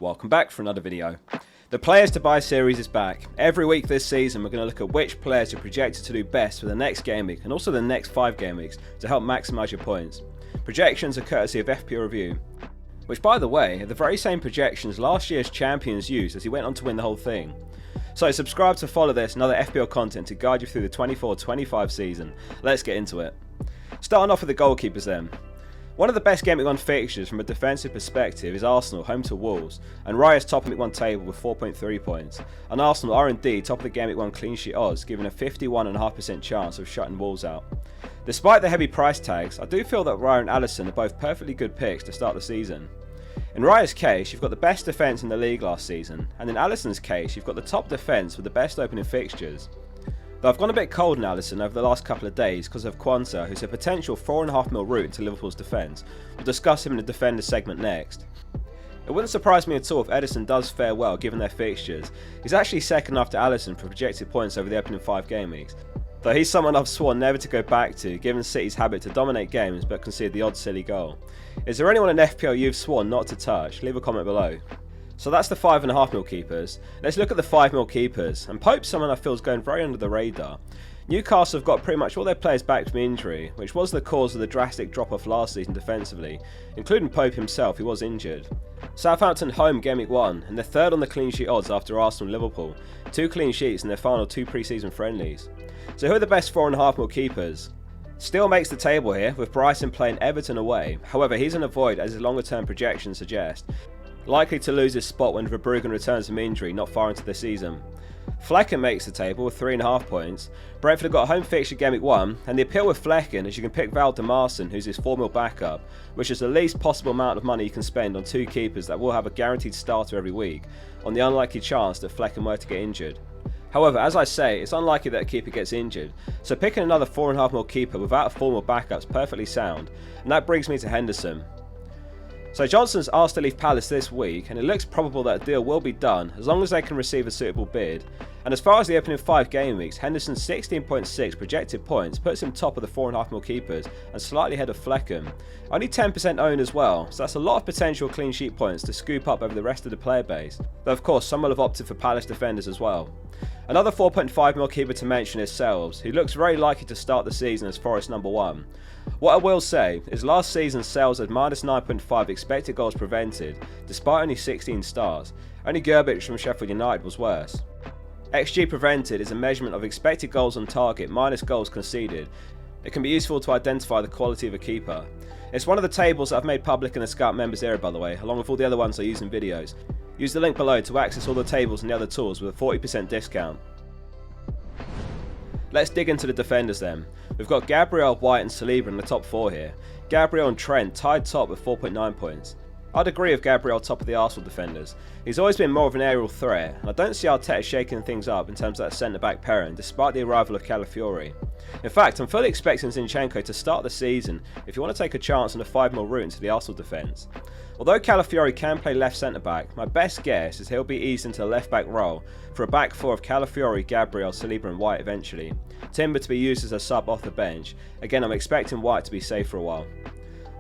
Welcome back for another video. The Players to Buy series is back. Every week this season we're going to look at which players are projected to do best for the next game week and also the next 5 game weeks to help maximise your points. Projections are courtesy of Fpl Review, which by the way are the very same projections last year's champions used as he went on to win the whole thing. So subscribe to follow this and other FPL content to guide you through the 24-25 season. Let's get into it. Starting off with the goalkeepers then. One of the best Game Week 1 fixtures from a defensive perspective is Arsenal home to Wolves, and Raya's top of Week 1 table with 4.3 points, and Arsenal are indeed top of the Game Week 1 clean sheet odds, giving a 51.5% chance of shutting Wolves out. Despite the heavy price tags, I do feel that Raya and Alisson are both perfectly good picks to start the season. In Raya's case, you've got the best defence in the league last season, and in Alisson's case, you've got the top defence with the best opening fixtures. Though I've gone a bit cold on Alisson over the last couple of days because of Quansah, who's a potential 4.5 mil route into Liverpool's defence. We'll discuss him in the defender segment next. It wouldn't surprise me at all if Ederson does fare well given their fixtures. He's actually second after Alisson for projected points over the opening 5 game weeks, though he's someone I've sworn never to go back to given City's habit to dominate games but concede the odd silly goal. Is there anyone in FPL you've sworn not to touch? Leave a comment below. So that's the 5.5 mil keepers. Let's look at the 5 mil keepers, and Pope's someone I feel is going very under the radar. Newcastle have got pretty much all their players back from injury, which was the cause of the drastic drop off last season defensively, including Pope himself, who was injured. Southampton home Game Week 1, and they're third on the clean sheet odds after Arsenal and Liverpool, 2 clean sheets in their final 2 pre-season friendlies. So who are the best 4.5 mil keepers? Still makes the table here, with Bryson playing Everton away. However, he's an avoid as his longer term projections suggest. Likely to lose his spot when Verbruggen returns from injury not far into the season. Flecken makes the table with 3.5 points. Brentford have got a home fixture Game Week 1, and the appeal with Flecken is you can pick Valdemarson, who's his 4 mil backup, which is the least possible amount of money you can spend on 2 keepers that will have a guaranteed starter every week, on the unlikely chance that Flecken were to get injured. However, as I say, it's unlikely that a keeper gets injured, so picking another 4.5 mil keeper without a 4 mil backup is perfectly sound, and that brings me to Henderson. So Johnson's asked to leave Palace this week, and it looks probable that a deal will be done as long as they can receive a suitable bid. And as far as the opening 5 game weeks, Henderson's 16.6 projected points puts him top of the 4.5 mil keepers and slightly ahead of Flecken. Only 10% owned as well, so that's a lot of potential clean sheet points to scoop up over the rest of the player base. Though of course some will have opted for Palace defenders as well. Another 4.5 mil keeper to mention is Selves, who looks very likely to start the season as Forest number 1. What I will say is last season Selves had minus 9.5 expected goals prevented, despite only 16 starts. Only Gerbic from Sheffield United was worse. XG prevented is a measurement of expected goals on target minus goals conceded. It can be useful to identify the quality of a keeper. It's one of the tables that I've made public in the Scout members area by the way, along with all the other ones I use in videos. Use the link below to access all the tables and the other tools with a 40% discount. Let's dig into the defenders then. We've got Gabriel, White and Saliba in the top 4 here. Gabriel and Trent tied top with 4.9 points. I'd agree with Gabriel top of the Arsenal defenders. He's always been more of an aerial threat, and I don't see Arteta shaking things up in terms of that centre-back pairing despite the arrival of Calafiori. In fact, I'm fully expecting Zinchenko to start the season if you want to take a chance on a 5 mil route into the Arsenal defence. Although Calafiori can play left centre-back, my best guess is he'll be eased into the left-back role for a back 4 of Calafiori, Gabriel, Saliba and White eventually. Timber to be used as a sub off the bench. Again, I'm expecting White to be safe for a while.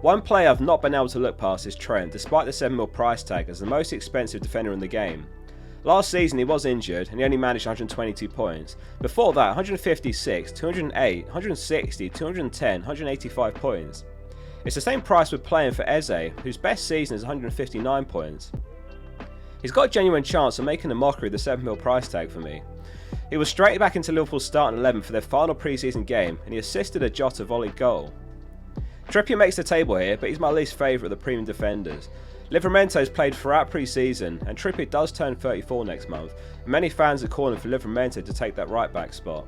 One player I've not been able to look past is Trent, despite the 7 mil price tag as the most expensive defender in the game. Last season he was injured and he only managed 122 points. Before that, 156, 208, 160, 210, 185 points. It's the same price we're playing for Eze, whose best season is 159 points. He's got a genuine chance of making a mockery of the 7 mil price tag for me. He was straight back into Liverpool's starting 11 for their final pre-season game and he assisted a Jota volley goal. Trippier makes the table here, but he's my least favourite of the premium defenders. Livramento's played throughout pre-season, and Trippier does turn 34 next month, and many fans are calling for Livramento to take that right back spot.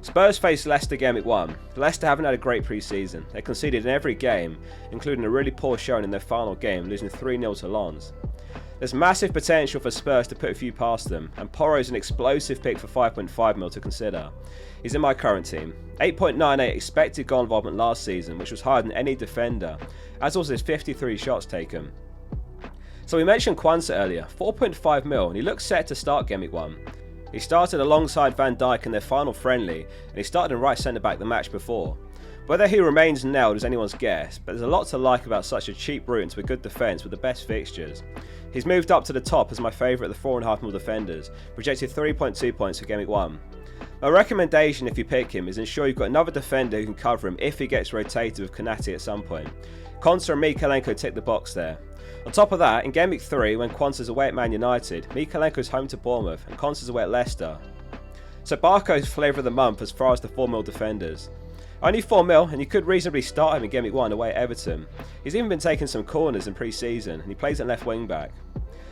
Spurs face Leicester Game Week 1. Leicester haven't had a great pre-season. They conceded in every game, including a really poor showing in their final game, losing 3-0 to Lens. There's massive potential for Spurs to put a few past them, and Porro's an explosive pick for 5.5 mil to consider. He's in my current team. 8.98 expected goal involvement last season, which was higher than any defender, as was his 53 shots taken. So we mentioned Quansah earlier, 4.5 mil, and he looks set to start Game Week 1. He started alongside Van Dijk in their final friendly, and he started in right centre back the match before. Whether he remains nailed is anyone's guess, but there's a lot to like about such a cheap route into a good defence with the best fixtures. He's moved up to the top as my favourite of the 4.5 mil defenders, projected 3.2 points for Game Week 1. My recommendation if you pick him is ensure you've got another defender who can cover him if he gets rotated with Konate at some point. Konsa and Mykolenko tick the box there. On top of that, in Game Week 3, when Konsa's away at Man United, Mykolenko's home to Bournemouth and Konsa's away at Leicester. So Barco's flavour of the month as far as the 4 mil defenders. Only 4 mil, and you could reasonably start him in Game Week 1 away at Everton. He's even been taking some corners in pre-season, and he plays at left wing back.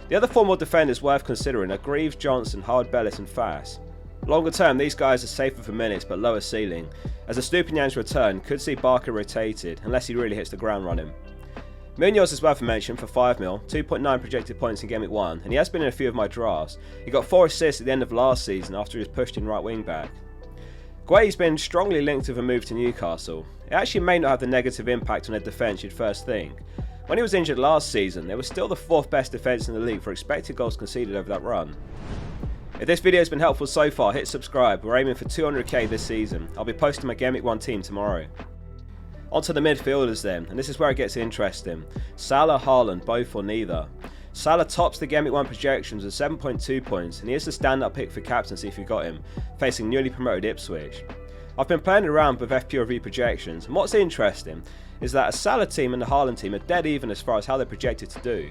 The other 4 mil defenders worth considering are Greaves, Johnson, Howard Bellis and Fass. Longer term, these guys are safer for minutes but lower ceiling, as the Stupinian's return could see Barca rotated unless he really hits the ground running. Munoz is worth a mention for 5 mil, 2.9 projected points in Game Week 1, and he has been in a few of my drafts. He got 4 assists at the end of last season after he was pushed in right wing back. Guehi's been strongly linked with a move to Newcastle. It actually may not have the negative impact on their defence you'd first think. When he was injured last season, they were still the 4th best defence in the league for expected goals conceded over that run. If this video has been helpful so far, hit subscribe. We're aiming for 200k this season. I'll be posting my Game Week 1 team tomorrow. On to the midfielders then, and this is where it gets interesting. Salah, Haaland, both or neither. Salah tops the Game Week 1 projections with 7.2 points, and he is the stand-up pick for captaincy if you got him, facing newly promoted Ipswich. I've been playing around with FPL review projections, and what's interesting is that a Salah team and the Haaland team are dead even as far as how they're projected to do.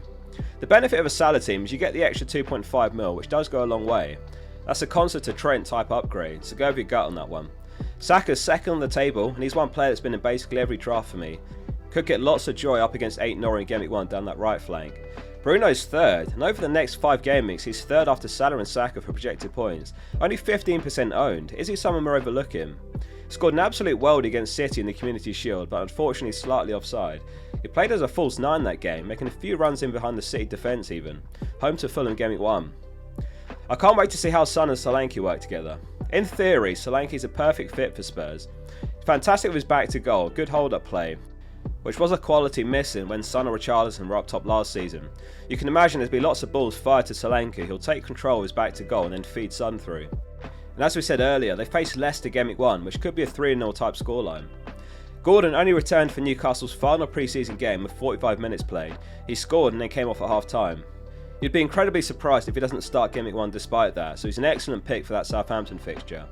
The benefit of a Salah team is you get the extra 2.5 mil, which does go a long way. That's a Konsa to Trent type upgrade, so go with your gut on that one. Saka's second on the table, and he's one player that's been in basically every draft for me. Could get lots of joy up against 8 Norwich in Game Week 1 down that right flank. Bruno's third, and over the next 5 game weeks he's third after Salah and Saka for projected points. Only 15% owned. Is he someone we're overlooking? Scored an absolute world against City in the Community Shield, but unfortunately slightly offside. He played as a false 9 that game, making a few runs in behind the City defence even. Home to Fulham Game Week 1. I can't wait to see how Son and Solanke work together. In theory, Solanke's a perfect fit for Spurs. Fantastic with his back to goal, good hold-up play, which was a quality missing when Son or Richarlison were up top last season. You can imagine there'll be lots of balls fired to Solanke, who'll take control of his back to goal and then feed Son through. And as we said earlier, they faced Leicester Game Week 1, which could be a 3-0 type scoreline. Gordon only returned for Newcastle's final pre-season game with 45 minutes played. He scored and then came off at half-time. You'd be incredibly surprised if he doesn't start Game Week 1 despite that, so he's an excellent pick for that Southampton fixture.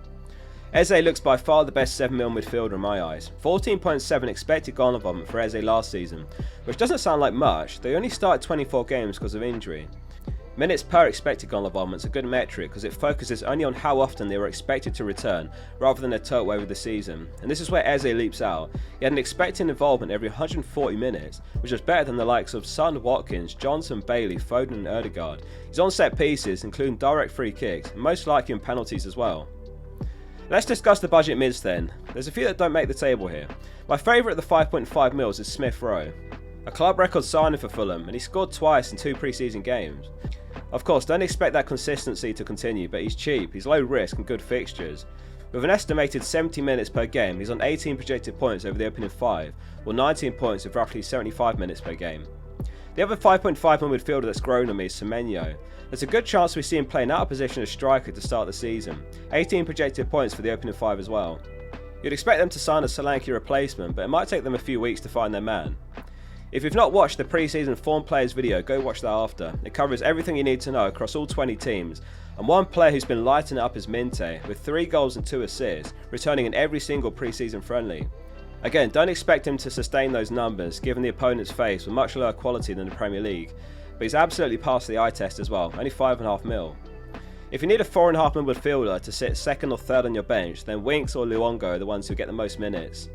Eze looks by far the best 7 mil midfielder in my eyes. 14.7 expected goal involvement for Eze last season, which doesn't sound like much. They only started 24 games because of injury. Minutes per expected goal involvement is a good metric because it focuses only on how often they were expected to return rather than their total over the season, and this is where Eze leaps out. He had an expected involvement every 140 minutes, which was better than the likes of Son, Watkins, Johnson, Bailey, Foden and Ødegaard. He's on set pieces, including direct free kicks, and most likely in penalties as well. Let's discuss the budget mids then. There's a few that don't make the table here. My favourite of the 5.5 mils is Smith Rowe. A club record signing for Fulham, and he scored twice in 2 pre-season games. Of course, don't expect that consistency to continue, but he's cheap, he's low risk and good fixtures. With an estimated 70 minutes per game, he's on 18 projected points over the opening 5, or 19 points with roughly 75 minutes per game. The other 5.5 mil midfielder that's grown on me is Semenyo. There's a good chance we see him playing out of position as striker to start the season. 18 projected points for the opening 5 as well. You'd expect them to sign a Solanke replacement, but it might take them a few weeks to find their man. If you've not watched the pre-season form players video, go watch that after. It covers everything you need to know across all 20 teams, and one player who's been lighting it up is Minte, with 3 goals and 2 assists, returning in every single pre-season friendly. Again, don't expect him to sustain those numbers, given the opponent's face with much lower quality than the Premier League, but he's absolutely passed the eye test as well, only 5.5 mil. If you need a 4.5 mil midfielder to sit second or third on your bench, then Winks or Luongo are the ones who get the most minutes.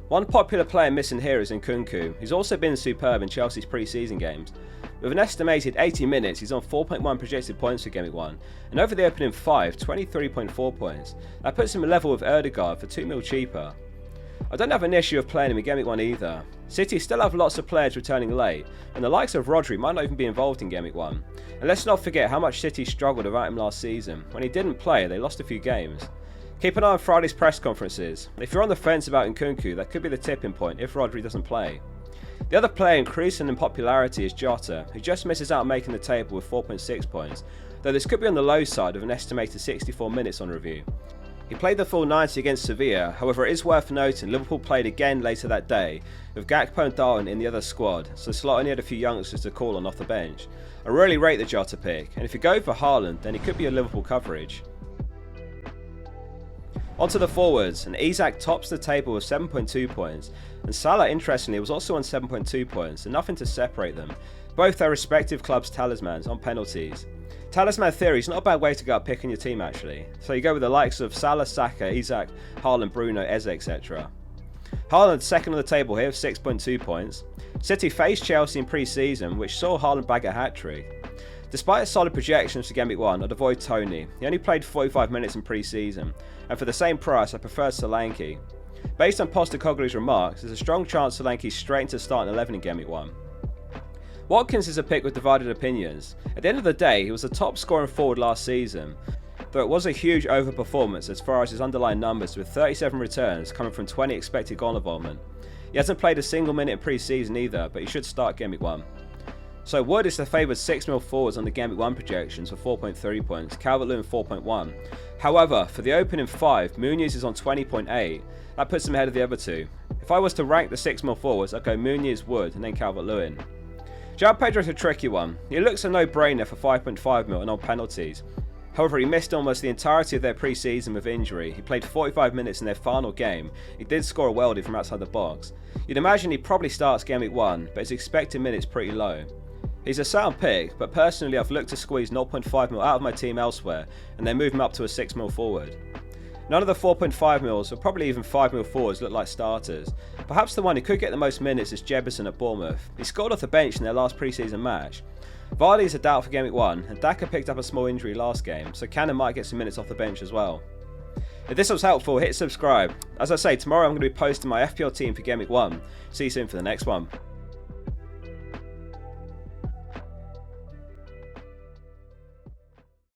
One popular player missing here is Nkunku. He's also been superb in Chelsea's pre-season games. With an estimated 80 minutes, he's on 4.1 projected points for Game Week 1, and over the opening 5, 23.4 points. That puts him a level with Ødegaard for 2 mil cheaper. I don't have an issue of playing him in Game Week 1 either. City still have lots of players returning late, and the likes of Rodri might not even be involved in Game Week 1. And let's not forget how much City struggled without him last season. When he didn't play, they lost a few games. Keep an eye on Friday's press conferences. If you're on the fence about Nkunku, that could be the tipping point if Rodri doesn't play. The other player increasing in popularity is Jota, who just misses out making the table with 4.6 points, though this could be on the low side with an estimated 64 minutes on review. He played the full 90 against Sevilla, however it is worth noting Liverpool played again later that day, with Gakpo and Darwin in the other squad, so Slot only had a few youngsters to call on off the bench. I really rate the Jota pick, and if you go for Haaland then he could be a Liverpool coverage. Onto the forwards, and Isak tops the table with 7.2 points, and Salah interestingly was also on 7.2 points, and nothing to separate them, both their respective clubs' talismans on penalties. Talisman theory is not a bad way to go about picking your team actually, so you go with the likes of Salah, Saka, Isak, Haaland, Bruno, Eze, etc. Haaland second on the table here with 6.2 points. City faced Chelsea in pre-season, which saw Haaland bag a hat-trick. Despite a solid projections for Game Week 1, I'd avoid Tony. He only played 45 minutes in pre-season, and for the same price I prefer Solanke. Based on Postecoglou's remarks, there's a strong chance Solanke's straight into starting 11 in Game Week 1. Watkins is a pick with divided opinions. At the end of the day, he was the top scoring forward last season, though it was a huge overperformance as far as his underlying numbers, with 37 returns coming from 20 expected goal involvement. He hasn't played a single minute in pre-season either, but he should start Game Week 1. So Wood is the favoured 6mm forwards on the Game Week 1 projections for 4.3 points, Calvert-Lewin 4.1. However, for the opening 5, Muniz is on 20.8, that puts him ahead of the other two. If I was to rank the 6mm forwards, I'd go Muniz, Wood and then Calvert-Lewin. João Pedro is a tricky one. He looks a no-brainer for 5.5mm and on penalties. However, he missed almost the entirety of their pre-season with injury. He played 45 minutes in their final game. He did score a worldie from outside the box. You'd imagine he probably starts Game Week 1, but his expected minutes pretty low. He's a sound pick, but personally I've looked to squeeze 0.5mm out of my team elsewhere and then move him up to a 6mm forward. None of the 4.5mm or probably even 5mm forwards look like starters. Perhaps the one who could get the most minutes is Jebison at Bournemouth. He scored off the bench in their last pre-season match. Vardy is a doubt for Game Week 1, and Daka picked up a small injury last game, so Cannon might get some minutes off the bench as well. If this was helpful, hit subscribe. As I say, tomorrow I'm going to be posting my FPL team for Game Week 1. See you soon for the next one.